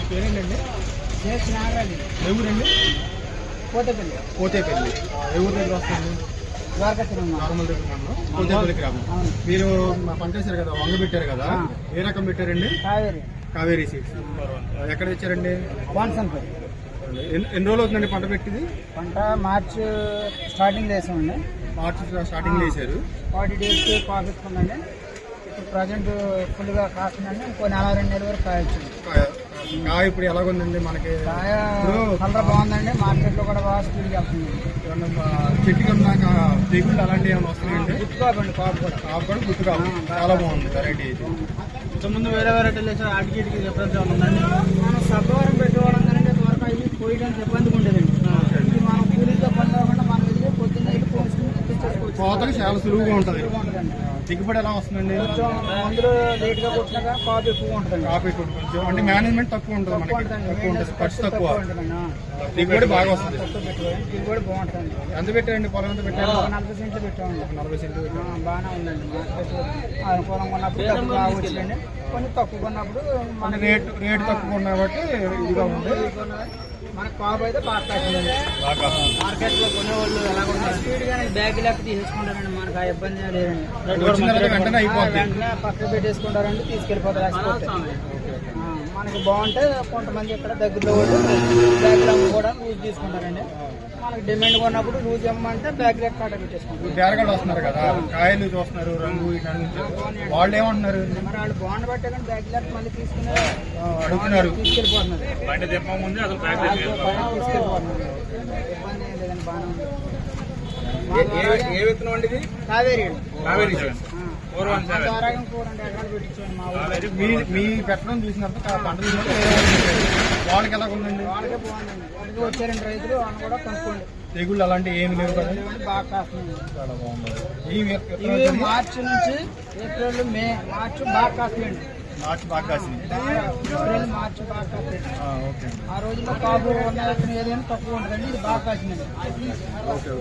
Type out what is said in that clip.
పేరేంటండి? నాగరాజు. ఎవరండి? పోతేపల్లి. పోతేపల్లి. ఎవరి దగ్గర వస్తుంది? నార్మల్ దగ్గర మనం పోతేపల్లి గ్రామం. మీరు పంట వేశారు కదా, వంగ పెట్టారు కదా, ఏ రకం పెట్టారండి? కావేరీ సీడ్స్. ఎక్కడ తెచ్చారండి? ఎన్ని రోజులు అవుతుందండి పంట పెట్టింది? పంట మార్చ్ స్టార్టింగ్ వేసామండి. మార్చ్ స్టార్టింగ్ వేసారు. 40 days కాపు ఎత్తుకుందండి. ఇప్పుడు ప్రజెంట్ ఫుల్గా కాస్తుందండి. ఇంకో 42 నెలల వరకు కాయొచ్చింది. కాయ ఇప్పుడు ఎలాగుందండి? మనకి కాయ కలర్ బాగుందండి. మార్కెట్లో కూడా బాగా స్పీడ్గా వెళ్తుంది. చెట్టుకి ఉన్నాక తెగుళ్ళు అలాంటివి ఏమైనా వస్తున్నాయండి? గుర్తు కాపండి. కాపు కూడా గుర్తు కాదు. చాలా బాగుంది వెరైటీ. ఇంతకుముందు వేరే వెరైటీలు వేసారు. ఆటికి డిఫరెన్స్ ఉందండి. మనం సబ్బవరం పెట్టుకోవడం కానీ త్వరగా అవి పోయడానికి ఇబ్బందిగా ఉండేదండి. మనం కూలీతో పని కాకుండా మనం వెళ్ళి పొద్దున్న కోతకి చాలా సులువుగా ఉంటుంది. దిగుబడి ఎలా వస్తుందండి? మందులు లేట్ గా కొట్టినాక కాపు ఎక్కువ ఉంటుంది. కాపు ఎక్కువ కొంచెం అంటే మేనేజ్మెంట్ తక్కువ ఉంటుంది. మనకి తక్కువ ఉంటుంది, ఖర్చు తక్కువ, దిగుబడి బాగా వస్తుంది. దిగుబడి బాగుంటుంది. ఎంత పెట్టారండి? పొలం ఎంత పెట్టారు? 40 సెంట్లు పెట్టామండి. 40 సెంట్లు బాగానే ఉందండి. మార్కెట్ అనుకూలంగా ఉన్నప్పుడు డబ్బు బాగా వచ్చిందండి. కొంచెం తక్కువ ఉన్నప్పుడు మన రేటు తక్కువ ఉన్నాయి కాబట్టి ఇదిగా ఉంది. మనకు కాపు అయితే బాగా కాసిందండి. మార్కెట్ లో కొనేవాళ్ళు ఎలాగొన్నారు స్పీడ్ గా బ్యాగ్ లెక్క తీసేసుకుంటారండి. మనకు ఆ ఇబ్బంది లేదండి. వెంటనే పక్కన పెట్టేసుకుంటారండి, తీసుకెళ్ళిపోతారు. ఎక్స్పోర్ట్ మనకి బాగుంటే కొంతమంది ఇక్కడ దగ్గరలో వాళ్ళు బ్యాగ్ కూడా లూజ్ తీసుకుంటారండి. మనకి డిమాండ్ కొన్నప్పుడు లూజ్ ఇవ్వమంటే బ్యాగ్ లెక్క కాట పెట్టేసుకుంటారు. బేరగాళ్ళు వస్తున్నారు కదా, కాయలు చూస్తున్నారు, రంగు వాళ్ళు ఏమంటున్నారు? మరి వాళ్ళు బాగుండ బట్టే కానీ బ్యాగ్ లెక్క మళ్ళీ తీసుకుని అడుగుతున్నారు, తీసుకెళ్ళిపోతున్నారు. తీసుకెళ్ళిపోతున్నారు. ఇబ్బంది ఏం లేదండి, బాగానే ఉంది. ఏ విత్తనం అండి ఇది? కావేరీ. మీ పెట్టడం చూసినప్పుడు పంట చూసినప్పుడు వాళ్ళకి ఎలా ఉందండి? వాళ్ళకే బాగుందండి. వాళ్ళకి వచ్చారండి రైతులు, వాళ్ళు కూడా కనుక్కోండి. తెగుళ్ళు అలాంటివి ఏమి లేవు కదా, బాగా కాస్తుంది. చాలా బాగుంది. మార్చి నుంచి ఏప్రిల్, మే, మార్చి బాగా కాస్తుందండి. మార్చి బాగా కాసింది. ఏప్రిల్, మార్చి బాగా కాస్తుంది. ఆ రోజుల్లో కాపు ఉన్న ఏదైనా తక్కువ ఉంటుందండి. ఇది బాగా కాసిందండి. ఓకే.